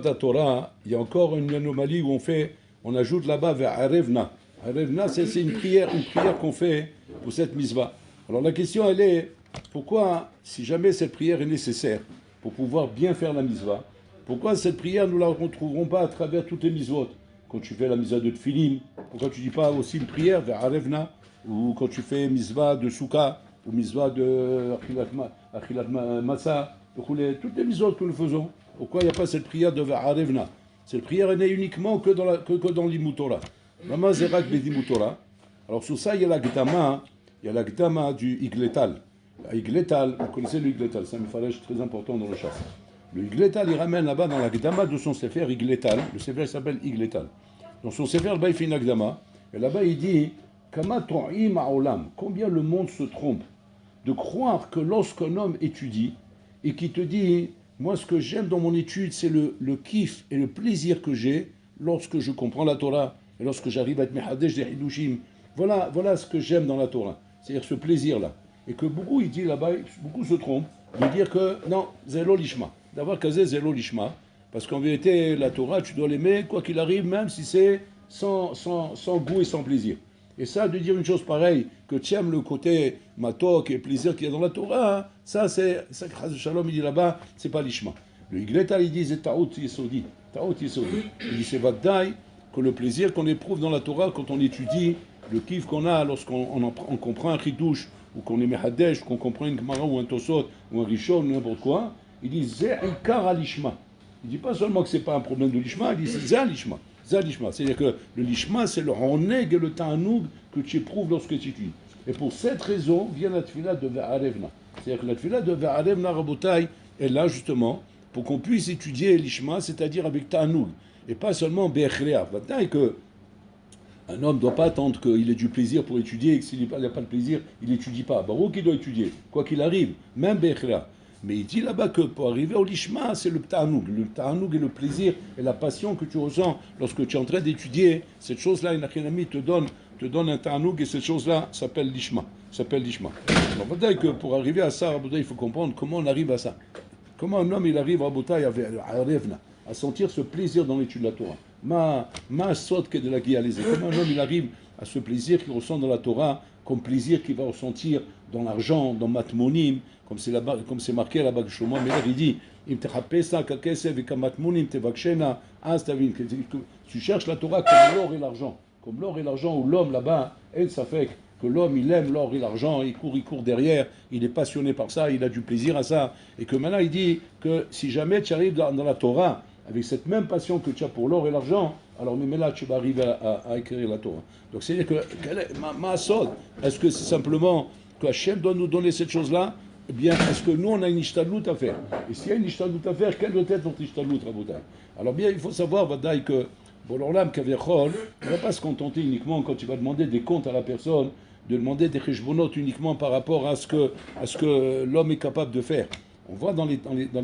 la Torah, il y a encore une anomalie où on ajoute là-bas vers Arevna. Arevna, c'est une prière qu'on fait pour cette mitzvah. Alors la question, elle est, pourquoi, si jamais cette prière est nécessaire pour pouvoir bien faire la mitzvah, pourquoi cette prière, nous ne la retrouverons pas à travers toutes les mitzvot? Quand tu fais la mitzvah de Tfilim, pourquoi tu ne dis pas aussi une prière vers Arevna? Ou quand tu fais mitzvah de Souka, ou mitzvah de Achilat Massa, toutes les mitzvot que nous faisons, pourquoi il n'y a pas cette prière de Arevna? Cette prière n'est uniquement que dans l'Imutora. Maman Zerak Bedimutora. Alors sur ça, il y a la Gdama du Igletal. Igletal, vous connaissez le Igletal, c'est un mifarèche très important dans le char. Le Igletal, il ramène là-bas dans la Gdama de son Sefer Igletal. Le Sefer s'appelle Igletal. Dans son Sefer, là-bas, il fait une Gdama. Et là-bas, il dit Kama to'im ha'olam. Combien le monde se trompe de croire que lorsqu'un homme étudie et qui te dit moi, ce que j'aime dans mon étude, c'est le kiff et le plaisir que j'ai lorsque je comprends la Torah et lorsque j'arrive à être mehadesh des hidushim. Voilà ce que j'aime dans la Torah. C'est-à-dire ce plaisir-là. Et que beaucoup, il dit là-bas, beaucoup se trompent de dire que non, zélo lishma. D'avoir casé zélo lishma. Parce qu'en vérité, la Torah, tu dois l'aimer, quoi qu'il arrive, même si c'est sans goût et sans plaisir. Et ça, de dire une chose pareille, que tu aimes le côté matok et plaisir qu'il y a dans la Torah, ça, Shalom, il dit là-bas, c'est pas l'ishma. Le Igletal, il dit, c'est ta'ut yesodi. Ta'ut yesodi. Il dit, c'est vaddaï, que le plaisir qu'on éprouve dans la Torah quand on étudie, le kiff qu'on a lorsqu'on comprend un chidouche, ou qu'on est mehadesh, qu'on comprend une Gemara ou un Tosot, ou un Rishon, ou n'importe quoi, il dit, c'est ikar al-ishma. Il dit pas seulement que c'est pas un problème de l'ishma, il dit, c'est l'ishma. C'est-à-dire que le lishma, c'est le honeg et le ta'anoug que tu éprouves lorsque tu étudies. Et pour cette raison vient la tefila de Ve'arevna. C'est-à-dire que la tefila de Ve'arevna Rabotai est là justement pour qu'on puisse étudier l'ishma, c'est-à-dire avec ta'anoug. Et pas seulement be'echrea. Maintenant, que un homme ne doit pas attendre qu'il ait du plaisir pour étudier et que s'il n'a pas de plaisir, il n'étudie pas. Barouk, il doit étudier, quoi qu'il arrive, même be'echrea. Mais il dit là-bas que pour arriver au lishma, c'est le ta'anoug. Le ta'anoug est le plaisir et la passion que tu ressens lorsque tu es en train d'étudier. Cette chose-là, une achénamie te donne un ta'anoug et cette chose-là s'appelle lishma. Alors, peut-être que pour arriver à ça, il faut comprendre comment on arrive à ça. Comment un homme il arrive à sentir ce plaisir dans l'étude de la Torah. Ma sot que de la guialisée. Comment un homme il arrive à ce plaisir qu'il ressent dans la Torah, comme plaisir qu'il va ressentir dans l'argent, dans matmonim, comme c'est marqué là-bas que Shlomo Amelech il dit tu cherches la Torah comme l'or et l'argent. Comme l'or et l'argent, où l'homme là-bas, ça fait que l'homme il aime l'or et l'argent, il court derrière, il est passionné par ça, il a du plaisir à ça. Et que maintenant il dit que si jamais tu arrives dans la Torah avec cette même passion que tu as pour l'or et l'argent, alors mais là tu vas arriver à écrire la Torah. Donc c'est-à-dire que ma sol, est-ce que c'est simplement que Hachem doit nous donner cette chose-là? Eh bien, est-ce que nous, on a une ishtadlout à faire? Et s'il y a une ishtadlout à faire, quelle doit être notre ishtadlout, Rabotai? Alors bien, il faut savoir, Vadaï, que Bolorlam Kaviachol ne va pas se contenter uniquement, quand il va demander des comptes à la personne, de demander des cheshbonot uniquement par rapport à ce que l'homme est capable de faire. On voit dans les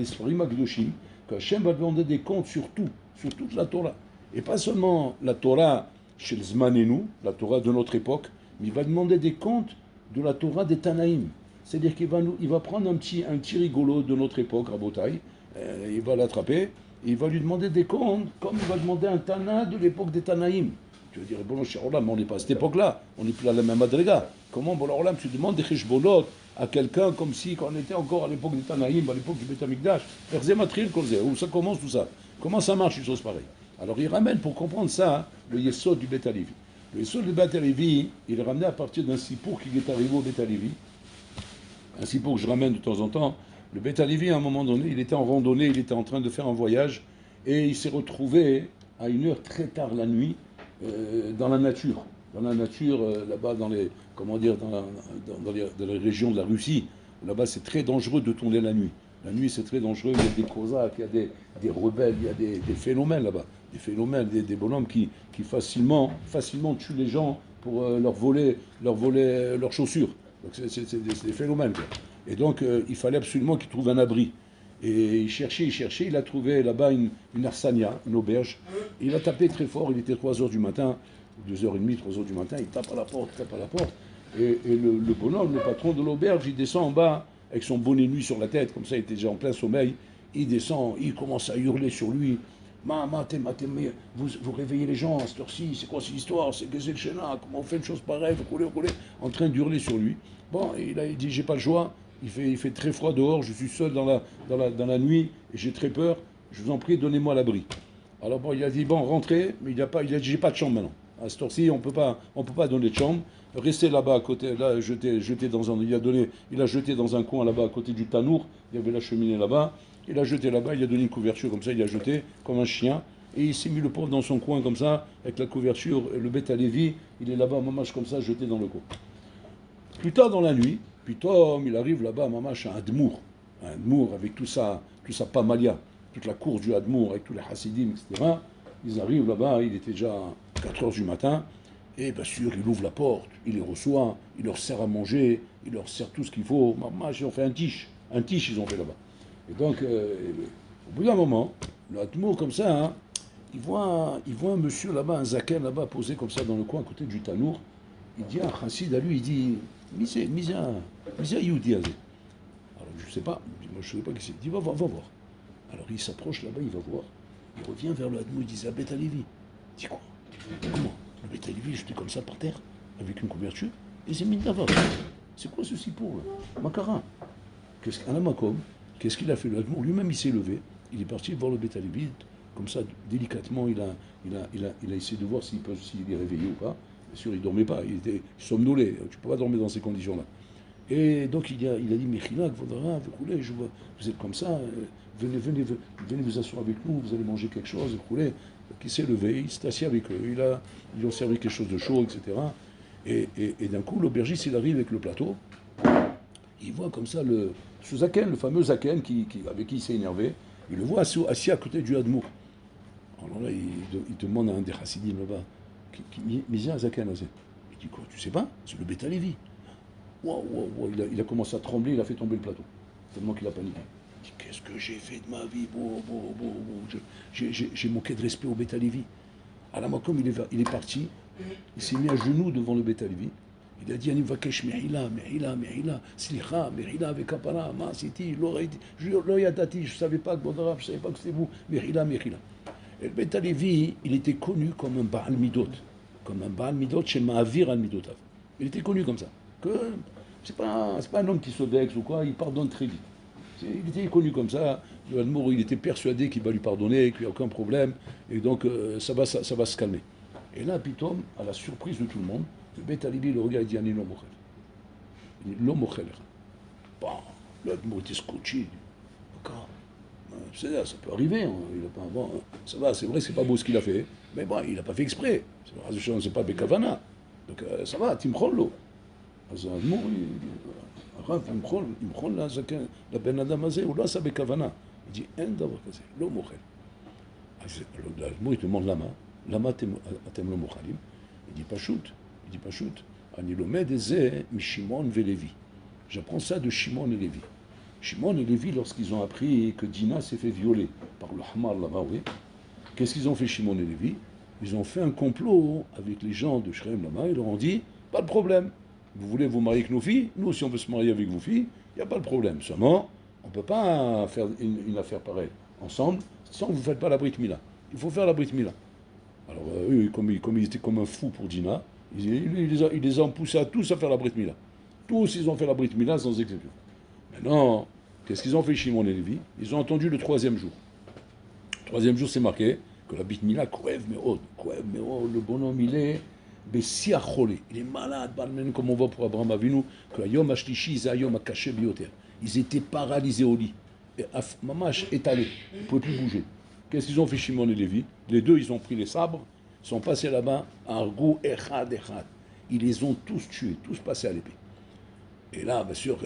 Sfarim HaKadoshim que Hachem va demander des comptes sur toute la Torah. Et pas seulement la Torah chez le Zmanenu, la Torah de notre époque, mais il va demander des comptes de la Torah des Tanaïm. C'est-à-dire qu'il va prendre un petit rigolo de notre époque, Rabotai, il va l'attraper, et il va lui demander des comptes, comme il va demander un Tana de l'époque des Tanaïm. Tu vas dire, bon, cher Olam, on n'est pas à cette époque-là, on n'est plus à la même adrega. Comment, bon, Olam, tu demandes des cheshbonot à quelqu'un comme si on était encore à l'époque des Tanaïm, à l'époque du Beth Amikdash, où ça commence tout ça? Comment ça marche une chose pareille? Alors il ramène, pour comprendre ça, le Yesod du Beth Alevi. Le Yesod du Beth Alevi, il est ramené à partir d'un sipour qui est arrivé au Beth Alevi. Un sipour que je ramène de temps en temps. Le Beth Alevi, à un moment donné, il était en randonnée, il était en train de faire un voyage, et il s'est retrouvé à une heure très tard la nuit, dans la nature. Là-bas, dans les régions de la Russie, là-bas, c'est très dangereux de tourner la nuit. La nuit, c'est très dangereux, il y a des cosaques, il y a des rebelles, il y a des phénomènes là-bas. Des phénomènes, des bonhommes qui facilement tuent les gens pour leur voler leurs chaussures. Donc c'est des phénomènes, quoi. Et donc, il fallait absolument qu'ils trouvent un abri. Et il cherchait, il a trouvé là-bas une arsania, une auberge. Et il a tapé très fort, il était 3h du matin, 2h30, 3h du matin, il tape à la porte. Et le bonhomme, le patron de l'auberge, il descend en bas avec son bonnet nuit sur la tête, comme ça il était déjà en plein sommeil. Il descend, il commence à hurler sur lui. vous réveillez les gens à cette heure-ci, c'est quoi cette histoire, c'est que c'est le Shena, comment on fait une chose pareille, vous roulez, en train d'hurler sur lui. Bon, il dit, j'ai pas le choix, il fait très froid dehors, je suis seul dans la nuit, et j'ai très peur, je vous en prie, donnez-moi l'abri. Alors bon, il a dit, bon, rentrez, mais il a dit, j'ai pas de chambre maintenant. À cette heure-ci, on peut pas donner de chambre. Restez là-bas à côté, là, jeté dans un, il a jeté dans un coin là-bas à côté du tanour, il y avait la cheminée là-bas, il a jeté là-bas, il a donné une couverture comme ça, il a jeté comme un chien, et il s'est mis le pauvre dans son coin comme ça, avec la couverture, le bête à Lévi, il est là-bas, mamache comme ça, jeté dans le coin. Plus tard dans la nuit, puis Tom, il arrive là-bas, mamache, à Admour avec tout ça pamalia, toute la cour du Admour, avec tous les Hasidim, etc. Ils arrivent là-bas, il était déjà 4 heures du matin, et bien sûr, il ouvre la porte, il les reçoit, il leur sert à manger, il leur sert tout ce qu'il faut. Mamache, ils ont fait un tiche ils ont fait là-bas. Et donc, au bout d'un moment, le Admour comme ça, hein, il voit un monsieur là-bas, un zaken là-bas, posé comme ça dans le coin à côté du tanour. Il dit à Chassid, à lui, il dit, Misa Yehudi Azé. Alors je ne sais pas, moi je ne sais pas qui c'est. Il dit, va voir. Alors il s'approche là-bas, il va voir. Il revient vers le Hadmou, il dit, Beth Alevi. Il dit quoi? Comment? Le Beth Alevi, j'étais comme ça par terre, avec une couverture, et c'est mis d'avant. C'est quoi ceci pour Makara? Qu'est-ce qu'il a fait le Hadmou? Lui-même il s'est levé, il est parti voir le Beth Alevi, comme ça, délicatement, il a essayé de voir s'il est réveillé ou pas. Bien sûr, il ne dormait pas, il était somnolé. Tu ne peux pas dormir dans ces conditions-là. Et donc, il a dit, Mechila, vous êtes comme ça, venez vous asseoir avec nous, vous allez manger quelque chose, il s'est levé, il s'est assis avec eux, ils lui ont servi quelque chose de chaud, etc. Et d'un coup, l'aubergiste, il arrive avec le plateau, il voit comme ça ce Zaken, le fameux Zaken avec qui il s'est énervé, il le voit assis à côté du Hadmour. Alors là, il demande à un des Hasidim là-bas, Misa Zaken Azé. Il dit quoi? Tu sais pas? C'est le Beth Alevi. Wow. Il a commencé à trembler, il a fait tomber le plateau. Tellement qu'il a paniqué. Il dit, qu'est-ce que j'ai fait de ma vie? J'ai manqué de respect au Beth Alevi. À la Makom, il est parti, il s'est mis à genoux devant le Beth Alevi. Il a dit, Ani vakesh mehila, slicha, mehila avec kapara, ma siti, lo yadati, je ne savais pas que Bodarab, je ne savais pas que c'était vous, mehila. Et le Beth Alevi, il était connu comme un Baal Midot, chez Ma'avir al Midotav. Il était connu comme ça. Que c'est pas un homme qui se vexe ou quoi, il pardonne très vite. Il était connu comme ça. Le Hadmour, il était persuadé qu'il va lui pardonner, qu'il n'y a aucun problème, et donc ça va se calmer. Et là, Pitom, à la surprise de tout le monde, le Beth Alevi le regarde et dit, Ani lo mochel. Bon, le Hadmour était scotché. D'accord. Ça peut arriver, hein. Ça va, c'est vrai, c'est pas beau ce qu'il a fait, mais bon, il n'a pas fait exprès. C'est pas Bekavana. Donc ça va, Timchollo. אז האדמו"ר, הרב ימחול לזקן, לבן אדם הזה, הוא לא עשה בכוונה. il dit, אין דבר כזה, לא מוחל. אז האדמו"ר יתמוד למה אתם לא מוחלים? il dit פשוט, אני לומד את זה משמעון ולוי. J'apprends ça de Shimon et Lévi. Shimon et Lévi, lorsqu'ils ont appris que Dina s'est fait violer par le Hamar là-bas, oui, qu'est-ce qu'ils ont fait Shimon et Lévi? Ils ont fait un complot avec les gens de Shrem là-bas, ils leur ont dit, pas de problème, vous voulez vous marier avec nos filles, nous aussi on veut se marier avec vos filles, il n'y a pas de problème. Seulement, on ne peut pas faire une affaire pareille ensemble sans que vous ne faites pas la Brit Mila. Il faut faire la Brit Mila. Alors eux, comme ils étaient comme un fou pour Dina, il les a poussés à tous à faire la Brit Mila. Tous, ils ont fait la Brit Mila sans exception. Maintenant, qu'est-ce qu'ils ont fait Shimon et Lévi? Ils ont attendu le 3e jour. Le 3e jour, c'est marqué que la Brit Mila, Koev Meod, le bonhomme, il est Bessiachole. Il est malade, comme on voit pour Abraham Avinu, que Yom Ashlishi, Zayom Akaché Bioter. Ils étaient paralysés au lit, mamash étalés, ils ne pouvaient plus bouger. Qu'est-ce qu'ils ont fait Shimon et Lévi? Les deux, ils ont pris les sabres, ils sont passés là-bas, Argou Echad. Ils les ont tous tués, tous passés à l'épée. Et là, bien sûr,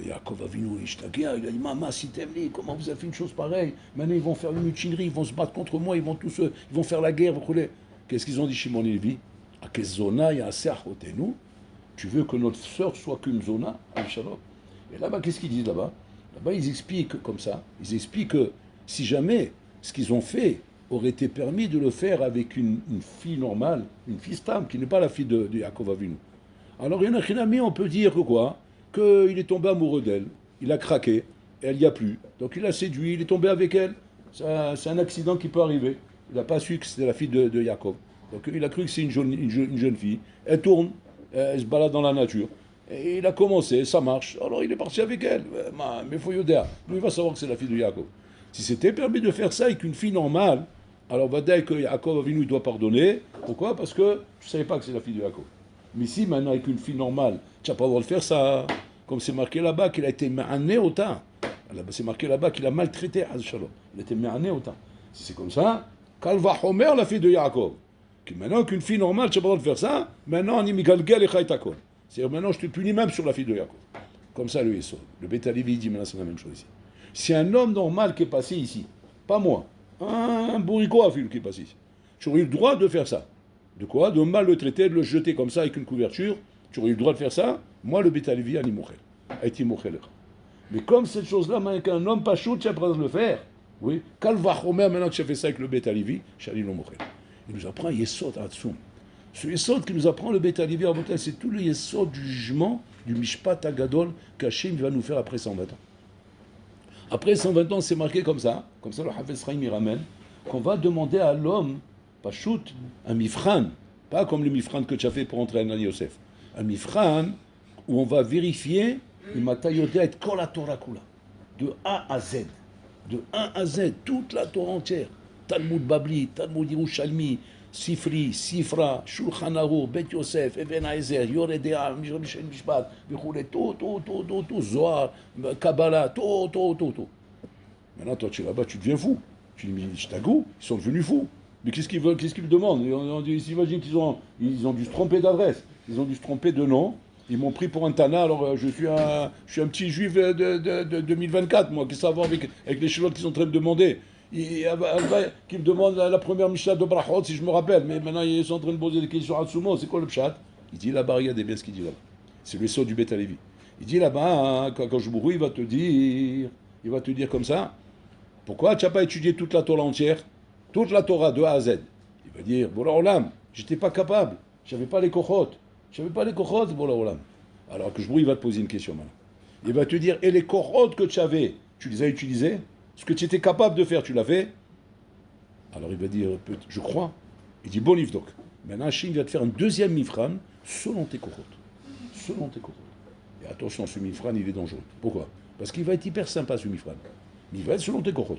Yaakov Avinu, il a dit, Maman, si t'aimes, comment vous avez fait une chose pareille? Maintenant, ils vont faire une mutinerie, ils vont se battre contre moi, ils vont faire la guerre. Qu'est-ce qu'ils ont dit, Shimon et Lévi? Tu veux que notre sœur soit qu'une zona? Et là-bas, qu'est-ce qu'ils disent là-bas? Là-bas, ils expliquent comme ça. Ils expliquent que si jamais ce qu'ils ont fait aurait été permis de le faire avec une fille normale, une fille stable, qui n'est pas la fille de Yaakov Avinu. Alors, il y en a qui ont mis, on peut dire que quoi? Qu'il est tombé amoureux d'elle, il a craqué, et elle n'y a plus. Donc il a séduit, il est tombé avec elle. C'est un accident qui peut arriver. il n'a pas su que c'était la fille de Yaakov. Donc il a cru que c'est une jeune fille. Elle tourne, elle se balade dans la nature. Et il a commencé, ça marche. Alors il est parti avec elle. Mais faut Yoda. Lui, il va savoir que c'est la fille de Yaakov. Si c'était permis de faire ça avec une fille normale, alors va dire que Yaakov Avinu il doit pardonner. Pourquoi? Parce que tu ne savais pas que c'est la fille de Yaakov. Mais si maintenant avec une fille normale, tu n'as pas le droit de faire ça. Comme c'est marqué là-bas qu'il a été ma'ané au temps. C'est marqué là-bas qu'il a maltraité Shalom. Il a été ma'ané au temps. Si c'est comme ça, Kalva Homer, la fille de Yaakov. Maintenant qu'une fille normale, tu n'as pas le droit de faire ça, maintenant on y migalgal et chaytakon. C'est-à-dire maintenant je te punis même sur la fille de Yaakov. Comme ça le Yesod. Le Beth Alevi dit maintenant c'est la même chose ici. Si un homme normal qui est passé ici, pas moi, un bourricot à fil qui est passé ici, tu aurais eu le droit de faire ça. De quoi? De mal le traiter, de le jeter comme ça avec une couverture. Tu aurais eu le droit de faire ça? Moi le Beth Alevi, ani mochel. A été mochel. Mais comme cette chose-là, maintenant qu'un homme pas chaud, tu as pas le droit de le faire. Oui. Kalva Homer, maintenant que tu as fait ça avec le Beth Alevi, Shali lo mochel. Il nous apprend Yesod Hatzum. Ce Yesod qui nous apprend le Beth Alevi, c'est tout le Yesod du jugement, du Mishpat Agadol qu'Hachem va nous faire après 120 ans. Après 120 ans, c'est marqué comme ça le Hafez Chaim il ramène, qu'on va demander à l'homme, pas shoot, un mifran, pas comme le mifran que tu as fait pour entrer à Nani Yosef, un mifran où on va vérifier, il m'a taillé et kol la Torah kula, de A à Z, de A à Z, toute la Torah entière. Talmud Babli, Talmud Yerushalmi, Sifri, Sifra, Shulchan Aruch, Bet Yosef, Even Haezer, Yoredea, Mishel Mishpat, tout, Zohar, Kabbalah, tout. Maintenant, toi, tu es là-bas, tu deviens fou. Tu dis, mais Shtagou, ils sont devenus fous. Mais qu'est-ce qu'ils veulent, qu'est-ce qu'ils me demandent? On s'imagine qu'ils ont dû se tromper d'adresse, ils ont dû se tromper de nom. Ils m'ont pris pour un Tana, alors je suis un petit juif de 2024, moi, qui savent avec les chelots qui sont en train de demander. Qui me demande la première Mishnah de Brachot, si je me rappelle, mais maintenant ils sont en train de poser des questions à Sumo, c'est quoi le pshat? Il dit là-bas, regardez bien ce qu'il dit là-bas. C'est le saut du Beth Alevi. Il dit là-bas, quand je bourrouille, il va te dire comme ça, pourquoi tu n'as pas étudié toute la Torah entière, toute la Torah de A à Z? Il va dire, Bola Olam, j'étais pas capable, j'avais pas les kochot, Bola Olam. Alors que je bourrouille, il va te poser une question maintenant. Il va te dire, et les kochot que tu avais, tu les as utilisés? Ce que tu étais capable de faire, tu l'as fait? Alors il va dire, je crois. Il dit, bon livre donc. Maintenant, Hachem va te faire un deuxième mifran selon tes kohot. Selon tes kohot. Et attention, ce mifran, il est dangereux. Pourquoi? Parce qu'il va être hyper sympa, ce mifran. Mais il va être selon tes kohot.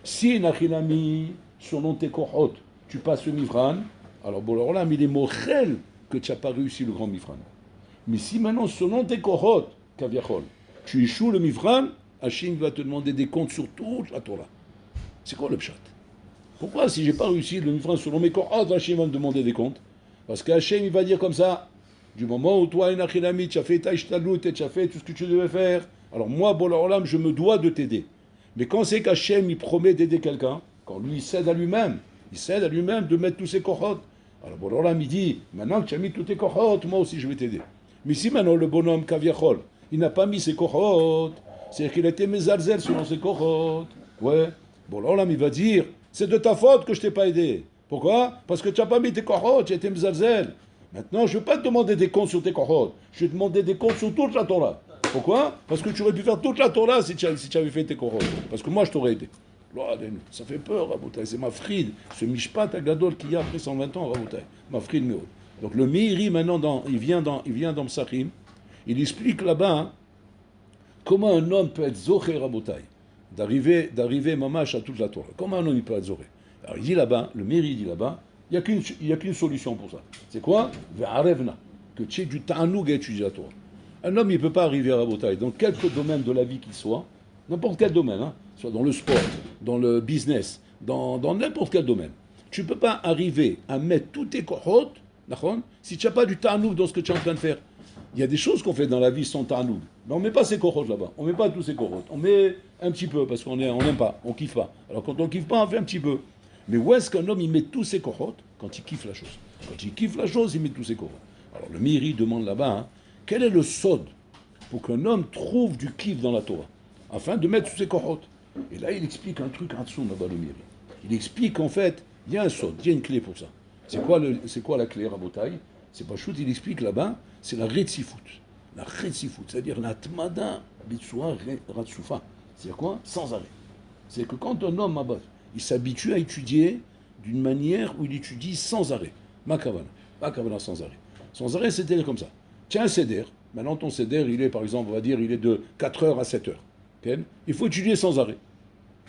Si, Nachilami, selon tes kohot, tu passes le mifran, alors bon, alors là, il est mochel que tu n'as pas réussi le grand mifran. Mais si maintenant, selon tes kohot, kaviachol, tu échoues le mifran, Hachem va te demander des comptes sur toute la Torah. C'est quoi le pshat? Pourquoi, si j'ai pas réussi le mifran selon mes kohot, Hachem va me demander des comptes? Parce qu'Hachem, il va dire comme ça, du moment où toi, Inachilami, tu as fait ta ishtalout et tu as fait tout ce que tu devais faire, alors moi, Bola Olam, je me dois de t'aider. Mais quand c'est qu'Hachem, il promet d'aider quelqu'un, quand lui, il cède à lui-même de mettre tous ses kohot. Alors Bola Olam, il dit, maintenant que tu as mis tous tes kohot, moi aussi, je vais t'aider. Mais si maintenant, le bonhomme Kaviachol, il n'a pas mis ses kohot, c'est-à-dire qu'il était mezalzel selon ses kohot. Ouais. Bon, là, il va dire, c'est de ta faute que je t'ai pas aidé. Pourquoi? Parce que tu n'as pas mis tes kohot, tu étais mezalzel. Maintenant, je ne vais pas te demander des comptes sur tes kohot. Je vais te demander des comptes sur toute la Torah. Pourquoi? Parce que tu aurais pu faire toute la Torah si tu avais fait tes kohot. Parce que moi, je t'aurais aidé. Ça fait peur, Rabotai. C'est Mafrid, ce Mishpat Agadol qu'il y a après 120 ans, Rabotai. Mafrid Meod. Donc le Meiri, maintenant, il vient dans Psachim. Il explique là-bas, hein, comment un homme peut être zoché Rabotai, d'arriver mamash à toute la Torah. Comment un homme il peut être zoché? Alors il dit là-bas, le Meiri dit là-bas, il n'y a qu'une solution pour ça. C'est quoi? Ve'arevna, que tu aies du ta'anoug à étudier la Torah. Un homme il ne peut pas arriver à Rabotai dans quelque domaine de la vie qu'il soit, n'importe quel domaine, hein, soit dans le sport, dans le business, dans n'importe quel domaine. Tu ne peux pas arriver à mettre tous tes kohot, si tu n'as pas du ta'anoug dans ce que tu es en train de faire. Il y a des choses qu'on fait dans la vie sans ta'anoug. Mais on ne met pas ces kohot là-bas. On ne met pas tous ces kohot. On met un petit peu parce qu'on n'aime pas, on ne kiffe pas. Alors quand on ne kiffe pas, on fait un petit peu. Mais où est-ce qu'un homme il met tous ses kohot? Quand il kiffe la chose. Quand il kiffe la chose, il met tous ses kohot. Alors le Meiri demande là-bas, hein, quel est le sod pour qu'un homme trouve du kiff dans la Torah, afin de mettre tous ses kohot? Et là, il explique un truc en dessous là-bas, le Meiri. Il explique qu'en fait, il y a un sod, il y a une clé pour ça. C'est quoi la clé, Rabotai? C'est pas chouette, il explique là-bas, c'est la retzifut. La retzifut, c'est-à-dire la tmada bitsua ratsufa. C'est-à-dire quoi? Sans arrêt. C'est que quand un homme, il s'habitue à étudier d'une manière où il étudie sans arrêt. Ma kavana sans arrêt. Sans arrêt, c'est-à-dire comme ça. Tiens un seder. Maintenant, ton seder, il est, par exemple, on va dire, il est de 4 heures à 7 heures. Okay. Il faut étudier sans arrêt.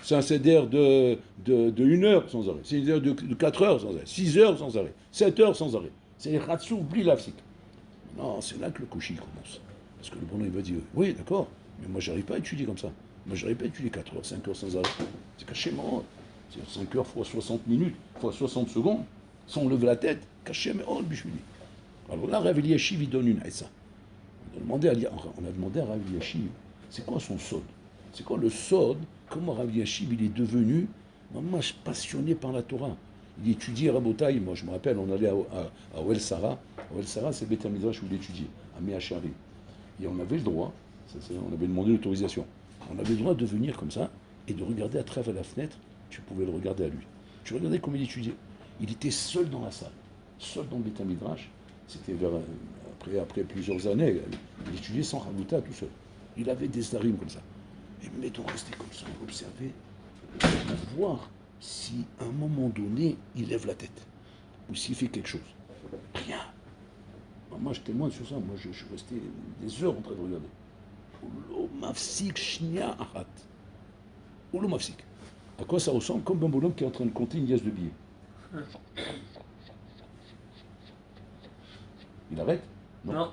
C'est un seder de 1 heure sans arrêt. C'est un seder de 4 heures sans arrêt. 6 heures sans arrêt. 7 heures sans arrêt. C'est les ratsou, oublie l'afsik. Non, c'est là que le kouchi commence. Parce que le bonhomme, il va dire, oui, d'accord, mais moi, j'arrive pas à étudier comme ça. Moi, j'arrive pas à étudier 4 heures, 5 heures sans arrêt. C'est caché mort. C'est 5 heures fois 60 minutes, fois 60 secondes, sans lever la tête. Caché mort, le bichouni. Alors là, Rav Eliashiv, il donne une haïssa. On a demandé à Rav Eliashiv, c'est quoi son sod? C'est quoi le sod? Comment Rav Eliashiv, il est devenu, moi, passionné par la Torah. Il étudiait Rabotaï, moi je me rappelle, on allait à Oel Sarah. Oel Sarah, c'est Beth Midrash où il étudiait, à Meachari. Et on avait le droit, on avait demandé l'autorisation, on avait le droit de venir comme ça et de regarder à travers la fenêtre, tu pouvais le regarder à lui. Tu regardais comment il étudiait. Il était seul dans la salle, seul dans le Beth Midrash. C'était après plusieurs années, il étudiait sans Rabouta tout seul. Il avait des starim comme ça. Et mais on restait comme ça, on observait, pour voir si à un moment donné, il lève la tête, ou s'il fait quelque chose. Rien. Moi, je témoigne sur ça. Moi, je suis resté des heures en train de regarder. Oulou mafsik shnia ahat. Oulou mafsik. À quoi ça ressemble? Comme un bonhomme qui est en train de compter une liasse de billets. Il arrête? Non.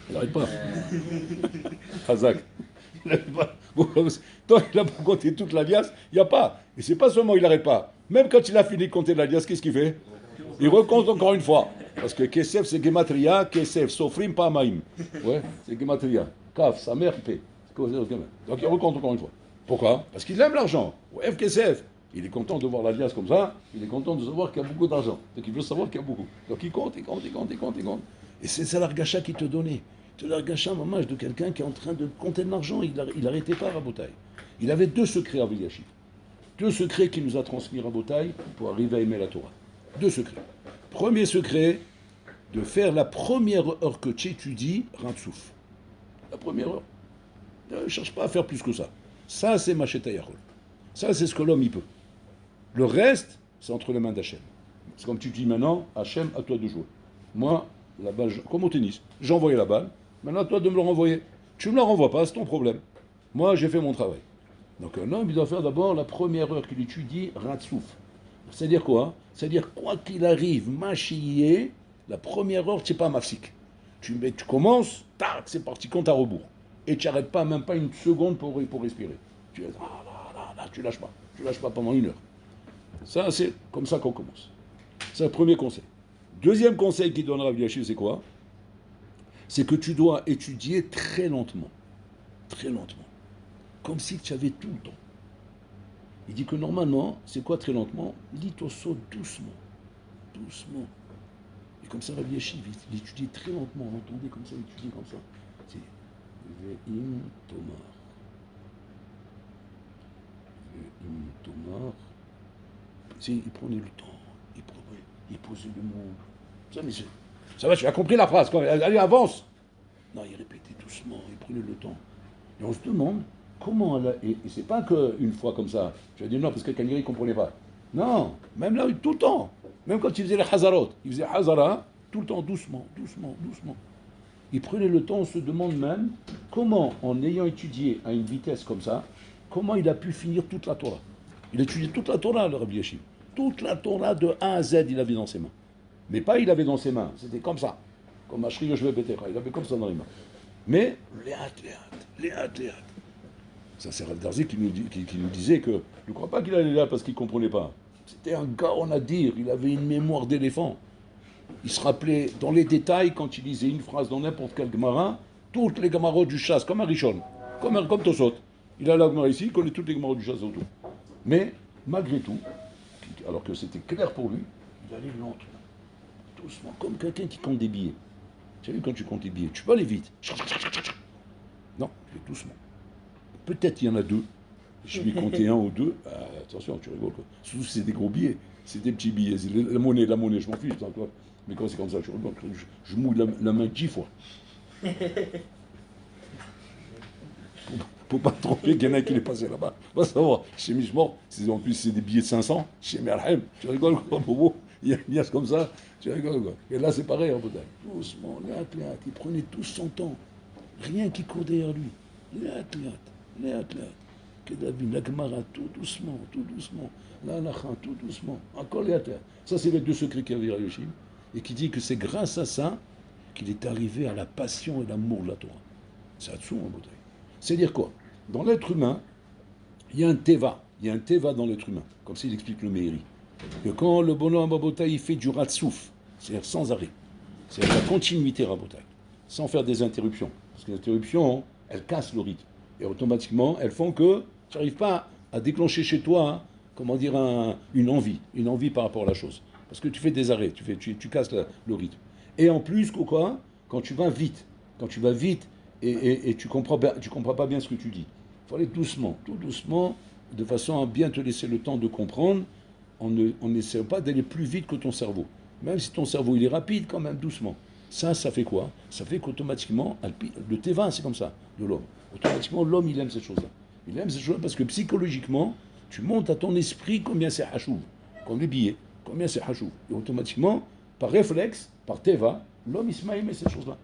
Il n'arrête pas. Khazak. Il n'arrête pas. Tant qu'il a pas compté toute la liasse, il n'y a pas. Et c'est pas seulement il n'arrête pas. Même quand il a fini de compter la liasse, qu'est-ce qu'il fait? Il recompte encore une fois. Parce que Kesef, c'est Gematria, Kesef, Sofrim, pas Maïm. Ouais, c'est Gematria. Kaf, sa mère, P. Donc il recompte encore une fois. Pourquoi? Parce qu'il aime l'argent. Ouais, Kesef. Il est content de voir la liasse comme ça. Il est content de savoir qu'il y a beaucoup d'argent. Donc il veut savoir qu'il y a beaucoup. Donc il compte, il compte, il compte, il compte, il compte. Et c'est ça l'argacha qui te donnait. C'est l'argacha, maman, de quelqu'un qui est en train de compter de l'argent. Il n'arrêtait pas Rabotaï. Il avait 2 secrets à Eliashiv. 2 secrets qu'il nous a transmis Rabotaï pour arriver à aimer la Torah. 2 secrets. Premier secret, de faire la première heure que tu étudies, Rantsouf. La première heure. Ne cherche pas à faire plus que ça. Ça, c'est Macheta Yachol. Ça, c'est ce que l'homme, il peut. Le reste, c'est entre les mains d'Hachem. C'est comme tu dis maintenant, Hachem, à toi de jouer. Moi, la balle, comme au tennis, j'ai envoyé la balle, maintenant à toi de me la renvoyer. Tu ne me la renvoies pas, c'est ton problème. Moi, j'ai fait mon travail. Donc un homme, il doit faire d'abord la première heure qu'il étudie, Ratsouf. C'est-à-dire quoi? C'est-à-dire, quoi qu'il arrive, machillé, la première heure, c'est pas mafsik. Tu commences, tac, c'est parti, compte à rebours. Et tu n'arrêtes pas, même pas une seconde pour respirer. Tu tu lâches pas. Tu lâches pas pendant 1 heure. Ça, c'est comme ça qu'on commence. C'est le premier conseil. Deuxième conseil qu'il donnera à Eliashiv, c'est quoi? C'est que tu dois étudier très lentement. Très lentement. Comme si tu avais tout le temps. Il dit que normalement, c'est quoi très lentement? Lis ton saut doucement. Doucement. Et comme ça, Rabbi Yashiv, il étudie très lentement. Vous entendez comme ça, il étudie comme ça. C'est Ve'im Tomar. Ve'im Tomar. Il prenait le temps. Il posait le mot. Ça va, tu as compris la phrase. Allez, avance. Non, il répétait doucement. Il prenait le temps. Et on se demande comment elle a... Et c'est pas qu'une fois comme ça. Je vais dire non, parce que Kaniri ne comprenait pas. Non, même là, tout le temps. Même quand il faisait les Hazarot, il faisait Hazara, tout le temps, doucement, doucement, doucement. Il prenait le temps, on se demande même comment, en ayant étudié à une vitesse comme ça, comment il a pu finir toute la Torah. Il a étudié toute la Torah, le Rabbi Yashiv. Toute la Torah de A à Z, il avait dans ses mains. Mais pas il avait dans ses mains, c'était comme ça. Comme Ashri Yoshve Betecha, il avait comme ça dans les mains. Mais, léat. Ça, c'est Rav Darzi qui nous disait que, je ne crois pas qu'il allait là parce qu'il ne comprenait pas. C'était un gars, on a dire, il avait une mémoire d'éléphant. Il se rappelait dans les détails, quand il disait une phrase dans n'importe quel Gemara, toutes les Gemarots du chasse, comme un Rishon, comme Tosot. Il a la Gemara ici, il connaît toutes les Gemarots du chasse autour. Mais, malgré tout, alors que c'était clair pour lui, il allait lentement, doucement, comme quelqu'un qui compte des billets. Tu as vu quand tu comptes des billets, tu peux aller vite. Non, tu fais doucement. Peut-être il y en a 2. Je vais compter 1 ou 2. Attention, tu rigoles quoi. Surtout si c'est des gros billets. C'est des petits billets. C'est la monnaie, je m'en fiche. Toi. Mais quand c'est comme ça, tu rigoles. Je mouille la main 10 fois. Faut pas tromper qu'il y en a qui est passé là-bas. Va savoir. Chez Mishmor, en plus c'est des billets de 500. Chez Merhem, tu rigoles quoi, Bobo? Il y a une niasse comme ça, tu rigoles quoi. Et là c'est pareil en Bretagne. Doucement, léat, il prenait tout son temps. Rien qui court derrière lui. Léat. Kedavin, la Gemara, tout doucement. La Halacha, tout doucement. Encore léat. Ça c'est les deux secrets qu'il y avait à Yoshim. Et qui dit que c'est grâce à ça qu'il est arrivé à la passion et l'amour de la Torah. C'est Hatsum en Bretagne. C'est-à-dire quoi? Dans l'être humain, il y a un teva. Il y a un teva dans l'être humain, comme s'il explique le Meiri. Que quand le bonhomme Rabotai, il fait du ratsouf, c'est-à-dire sans arrêt, c'est-à-dire la continuité Rabotai, sans faire des interruptions. Parce que les interruptions, elles cassent le rythme. Et automatiquement, elles font que tu n'arrives pas à déclencher chez toi, comment dire, une envie par rapport à la chose. Parce que tu fais des arrêts, tu casses le rythme. Et en plus, quoi, quand tu vas vite, et tu comprends pas bien ce que tu dis. Il faut aller doucement, tout doucement, de façon à bien te laisser le temps de comprendre. On n'essaie pas d'aller plus vite que ton cerveau. Même si ton cerveau il est rapide, quand même, doucement. Ça fait quoi? Ça fait qu'automatiquement, le Teva, c'est comme ça, de l'homme. Automatiquement, l'homme, il aime cette chose-là. Il aime cette chose-là parce que psychologiquement, tu montes à ton esprit combien c'est hachouv, comme les billets, combien c'est hachouv. Et automatiquement, par réflexe, par Teva, l'homme, il se met à aimer cette chose-là.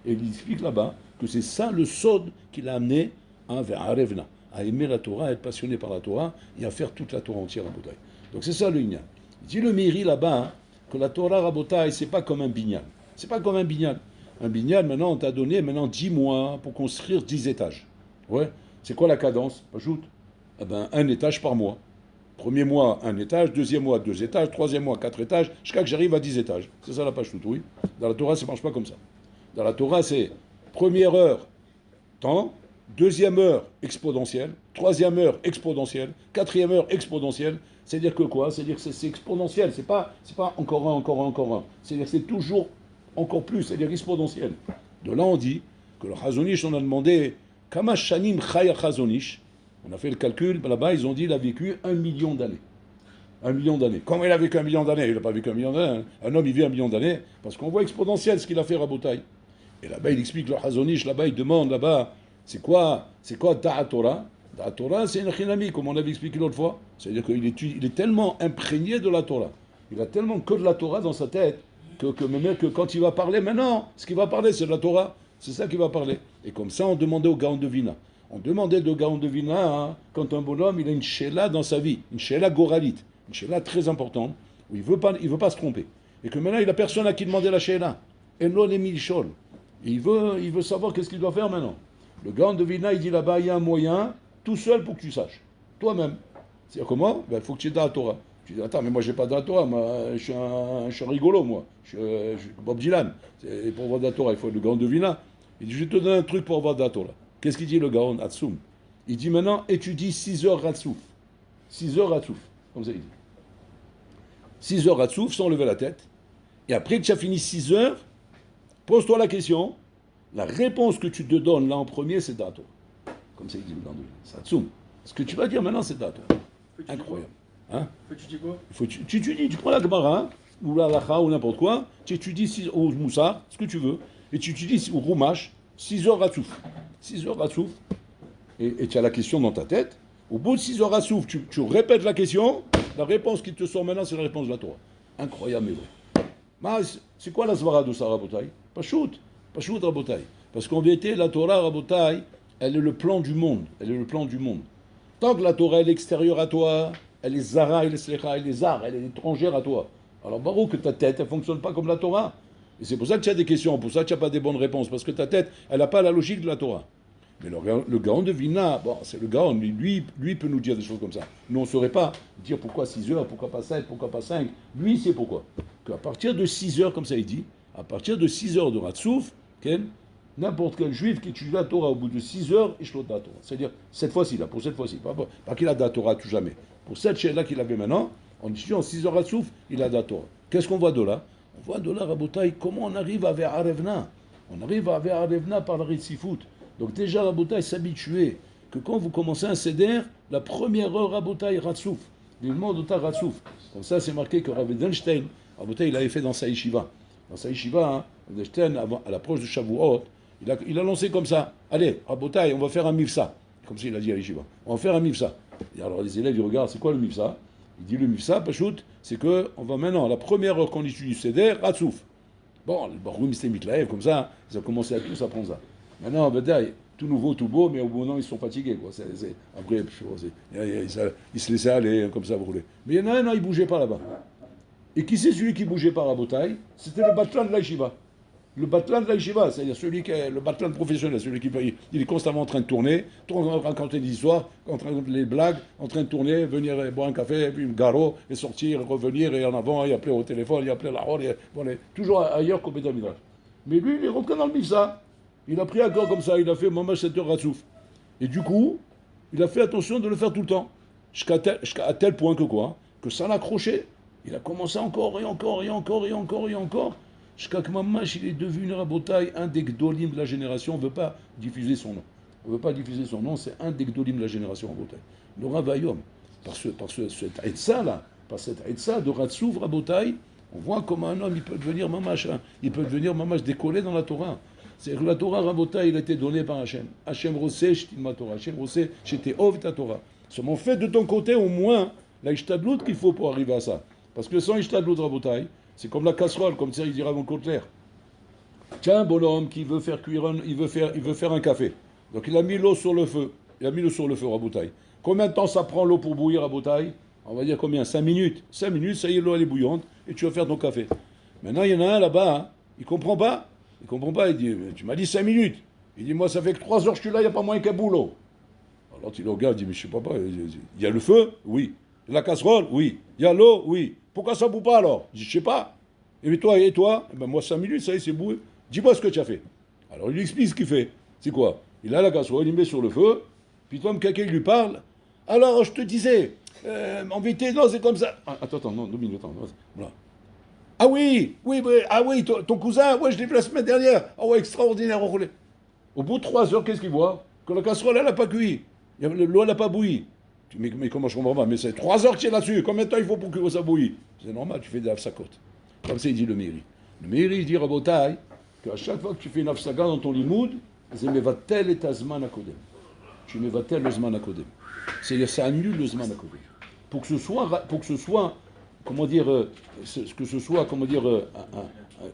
Et il explique là-bas que c'est ça le sod qui l'a amené vers Arevna, à aimer la Torah, à être passionné par la Torah et à faire toute la Torah entière à Rabotai. Donc c'est ça le Inyan. Il dit le Meiri là-bas que la Torah Rabotai, c'est pas comme un binyan. C'est pas comme un binyan. Un binyan, maintenant, on t'a donné 10 mois pour construire 10 étages. Ouais. C'est quoi la cadence? Ajoute. Un étage par mois. Premier mois, 1 étage. Deuxième mois, 2 étages. Troisième mois, 4 étages. Jusqu'à que j'arrive à 10 étages. C'est ça la page toute, oui. Dans la Torah, ça ne marche pas comme ça. Dans la Torah, c'est première heure, temps. Deuxième heure, exponentielle. Troisième heure, exponentielle. Quatrième heure, exponentielle. C'est-à-dire que quoi? C'est-à-dire que c'est exponentiel. C'est pas encore un. C'est-à-dire que c'est toujours encore plus. C'est-à-dire exponentiel. De là, on dit que le Chazonish, on a demandé Kama Shanim Chaya Chazonish. On a fait le calcul. Là-bas, ils ont dit qu'il a vécu 1 million d'années. 1 million d'années. Comment il a vécu 1 million d'années? Il n'a pas vécu 1 million d'années. Un homme, il vit 1 million d'années parce qu'on voit exponentiel ce qu'il a fait Rabotai. Et là-bas, il explique le Hazonish, là-bas, il demande, là-bas, c'est quoi Da'a Torah? Da'a Torah, c'est une chinami, comme on avait expliqué l'autre fois. C'est-à-dire qu'il est tellement imprégné de la Torah. Il a tellement que de la Torah dans sa tête que quand il va parler, maintenant, ce qu'il va parler, c'est de la Torah. C'est ça qu'il va parler. Et comme ça, on demandait au Gaon de Vina. On demandait au Gaon de Vina, hein, quand un bonhomme, il a une shéla dans sa vie, une shéla goralite, une shéla très importante, où il veut pas se tromper. Et que maintenant, il n'a personne à qui demander la shéla. Et non les milchol. Il veut savoir qu'est-ce qu'il doit faire maintenant. Le Gaon de Vilna, il dit là-bas, il y a un moyen, tout seul pour que tu saches. Toi-même. C'est-à-dire comment? Il faut que tu aies de la Torah. Tu dis, attends, mais moi, j'ai pas de la Torah. Moi, je suis un rigolo, moi. Je suis Bob Dylan. Et pour avoir de la Torah, il faut le Gaon de Vilna. Il dit, je vais te donner un truc pour avoir de la Torah. Qu'est-ce qu'il dit, le Gaon Hatsum? Il dit maintenant, étudie 6 heures Ratsouf. 6 heures Ratsouf. Comme ça, il dit. 6 heures Ratsouf, sans lever la tête. Et après que tu as fini 6 heures, pose-toi la question. La réponse que tu te donnes là en premier, c'est Dato. Comme ça, il dit le Gandhi. Satsum. Ce que tu vas dire maintenant, c'est Dato. Incroyable. Hein? Tu dis quoi? Tu étudies, tu prends la Gemara, ou la Lacha, ou n'importe quoi, tu étudies au Moussa, ce que tu veux, et tu étudies au Roumash, 6 heures Ratsouf. 6 heures Ratsouf. Et tu as la question dans ta tête. Au bout de 6 heures Ratsouf, tu répètes la question, la réponse qui te sort maintenant, c'est la réponse de la Torah. Incroyable, mais vrai. C'est quoi la Zvara de ça, Rabotai? Pas shoot Rabotai. Parce qu'en vérité, la Torah, Rabotai, elle est le plan du monde. Elle est le plan du monde. Tant que la Torah est extérieure à toi, elle est Zara, elle est Slecha, elle est Zar, elle est étrangère à toi. Alors, Baruch, que ta tête, elle ne fonctionne pas comme la Torah. Et c'est pour ça que tu as des questions, pour ça que tu n'as pas des bonnes réponses, parce que ta tête, elle n'a pas la logique de la Torah. Mais le Gaon de Vilna, bon, c'est le Gaon, lui peut nous dire des choses comme ça. Nous, on ne saurait pas dire pourquoi 6 heures, pourquoi pas 7, pourquoi pas 5. Lui, il sait pourquoi. Qu'à partir de 6 heures, comme ça il dit, à partir de 6 heures de Ratsouf, n'importe quel juif qui étudie la Torah au bout de 6 heures, il shlot la Torah. C'est-à-dire, cette fois-ci, là, pour cette fois-ci. Pas qu'il a de la Torah tout jamais. Pour cette chaîne-là qu'il avait maintenant, en étudiant 6 heures Ratsouf, il a de la Torah. Qu'est-ce qu'on voit de là? On voit de là, Rabotai, comment on arrive à vers Arevna. On arrive à vers Arevna par la Ritzifout. Donc déjà, Rabotai s'habituer que quand vous commencez un seder, la première heure, Rabotai, Ratsouf. Il demande de Ratsouf. Comme ça, c'est marqué que Rav Edelstein, Rabotai, il l'avait fait dans sa yeshiva. Dans sa yeshiva, Edelstein, à l'approche de Shavuot, il a lancé comme ça. Allez, Rabotai, on va faire un mifsa. comme s'il a dit à l'Yeshiva. On va faire un mifsa. Et alors les élèves, ils regardent, c'est quoi le mifsa? Il dit le mifsa, Pachout, c'est que on va maintenant, la première heure qu'on étudie Seder, Ratsouf. Bon, le Baruch c'était Mitlaev, comme ça, ils ont commencé à tous apprendre ça. Maintenant, bataille, tout nouveau, tout beau, mais au bout d'un moment, ils sont fatigués, quoi. Après, ils se laissaient aller, comme ça, brûler. Mais il y en a un, non, il ne bougeait pas là-bas. Et qui c'est celui qui ne bougeait pas à Botaï? C'était le Batlan de l'Aïshiva. Le Batlan de l'Aïshiva, c'est-à-dire celui qui est le Batlan professionnel, celui qui il est constamment en train de tourner, en train de raconter des histoires, en train de raconter les blagues, en train de tourner, venir boire un café, puis un garrot, et sortir, revenir, et en avant, et appeler au téléphone, et appeler la horde, toujours ailleurs qu'au Bédamidrash. Mais lui, il est rentré dans le Mifsa. Il a pris un corps comme ça, il a fait Mamash 7 heures Ratsouf. Et du coup, il a fait attention de le faire tout le temps. Jusqu'à tel point que quoi? Que ça l'a accroché. Il a commencé encore, et encore, et encore, et encore, et encore. Jusqu'à que Mamash, il est devenu Rabotaï, un des Gdolim de la génération. On ne veut pas diffuser son nom. On ne veut pas diffuser son nom, c'est un des Gdolim de la génération Rabotaï. Le Ravayom, par cette Aïtsa là, par cette Aïtsa de Ratsouf Rabotaï, on voit comment un homme, il peut devenir Mamash. Hein. Il peut devenir Mamash décollé dans la Torah. C'est que la Torah Rabotaï, il a été donné par Hachem. Hachem Rosé, j'étais ma Torah. Hachem Rosé, j'étais Ov ta Torah. Seulement fait de ton côté au moins la Ishtadlout qu'il faut pour arriver à ça. Parce que sans Ishtadlout Rabotaï, c'est comme la casserole, comme ça il dira mon Kotler. Tiens, un bonhomme qui veut faire cuire, il veut faire un café. Donc il a mis l'eau sur le feu. Il a mis l'eau sur le feu, Rabotaï. Combien de temps ça prend l'eau pour bouillir, Rabotaï? On va dire combien? 5 minutes. 5 minutes, ça y est, l'eau elle est bouillante et tu vas faire ton café. Maintenant, il y en a un là-bas, hein, il comprend pas. Il comprend pas, il dit, tu m'as dit 5 minutes. Il dit, moi ça fait que 3 heures que je suis là, il n'y a pas moyen qu'un boulot. Alors il regarde, il dit, mais je sais pas, il y a le feu? Oui. La casserole? Oui. Il y a l'eau? Oui. Pourquoi ça ne bout pas alors? Je dis, je sais pas. Et toi? Eh ben, moi 5 minutes, ça y est, c'est boué. Dis-moi ce que tu as fait. Alors il lui explique ce qu'il fait. C'est quoi? Il a la casserole, il met sur le feu, puis toi, quelqu'un lui parle. Alors je te disais, en vérité, non, c'est comme ça. Ah, attends, non, 2 minutes, attends. Voilà. Ah oui, ton cousin, ouais, je l'ai vu la semaine dernière. Ah ouais, extraordinaire, enroulé. Au bout de 3 heures, qu'est-ce qu'il voit? Que la casserole, elle n'a pas cuit. L'eau, elle n'a pas bouilli. Mais comment je comprends pas? Mais c'est 3 heures que tu es là-dessus. Combien de temps il faut pour que ça bouillit? C'est normal, tu fais des afsakot. Comme ça, il dit le Meiri. Le Meiri, il dit, Rabotai, qu'à chaque fois que tu fais une afsaka dans ton limoud, c'est mevatel et azman akodem. Tu mevatel le zman akodem. C'est-à-dire, ça annule le zman akodem. Pour que ce soit, comment dire, que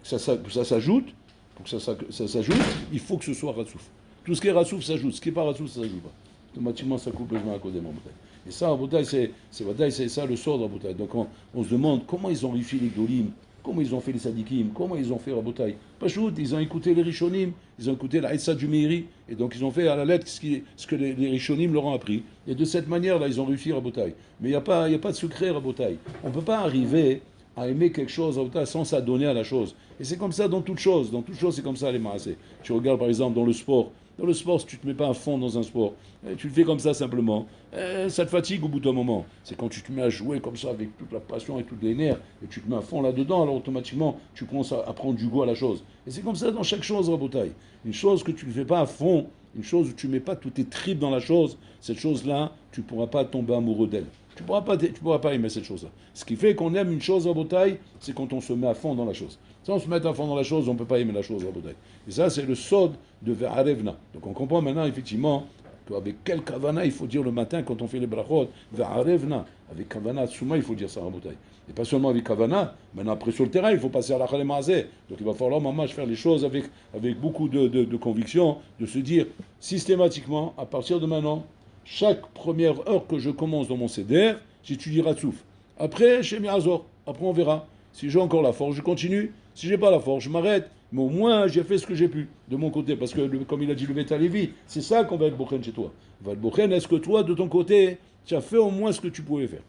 ça s'ajoute, pour que ça s'ajoute, il faut que ce soit ratsouf. Tout ce qui est ratsouf s'ajoute, ce qui n'est pas ratsouf, ça ne s'ajoute pas. Automatiquement, ça coupe le zman akodem en bouteille. Et ça, en bouteille, c'est ça le sort de la bouteille. Donc on se demande comment ils ont réussi les Gdolim, comment ils ont fait les Sadikim, comment ils ont fait la bouteille. Pas chouette, ils ont écouté les Rishonim, ils ont écouté la Haïtsa du Meiri, et donc ils ont fait à la lettre ce que les Rishonim leur ont appris. Et de cette manière-là, ils ont réussi la bouteille. Mais il n'y a pas de secret à la bouteille. On ne peut pas arriver à aimer quelque chose sans s'adonner à la chose. Et c'est comme ça dans toute chose. Dans toute chose, c'est comme ça les maassés. Tu regardes par exemple dans le sport. Dans le sport, si tu ne te mets pas à fond dans un sport, tu le fais comme ça simplement, ça te fatigue au bout d'un moment. C'est quand tu te mets à jouer comme ça avec toute la passion et toutes les nerfs, et tu te mets à fond là-dedans, alors automatiquement, tu commences à prendre du goût à la chose. Et c'est comme ça dans chaque chose, Rabotaï. Une chose que tu ne fais pas à fond, une chose où tu ne mets pas toutes tes tripes dans la chose, cette chose-là, tu ne pourras pas tomber amoureux d'elle. Tu ne pourras pas aimer cette chose-là. Ce qui fait qu'on aime une chose en bouteille, c'est quand on se met à fond dans la chose. Si on se met à fond dans la chose, on ne peut pas aimer la chose en bouteille. Et ça, c'est le sod de Ve'arevna. Donc on comprend maintenant, effectivement, qu'avec quel kavana il faut dire le matin quand on fait les brachot, Ve'arevna. Avec kavana tsuma, il faut dire ça en bouteille. Et pas seulement avec kavana, maintenant après sur le terrain, il faut passer à la khalemazé. Donc il va falloir, maman, faire les choses avec beaucoup de conviction, de se dire systématiquement, à partir de maintenant, chaque première heure que je commence dans mon CDR, j'étudie Ratsouf. Après, chez Miazor. Après, on verra. Si j'ai encore la force, je continue. Si j'ai pas la force, je m'arrête. Mais au moins, j'ai fait ce que j'ai pu de mon côté. Parce que, comme il a dit le Beta Lévi, c'est ça qu'on va être bochen chez toi. On va être bochen, est-ce que toi, de ton côté, tu as fait au moins ce que tu pouvais faire?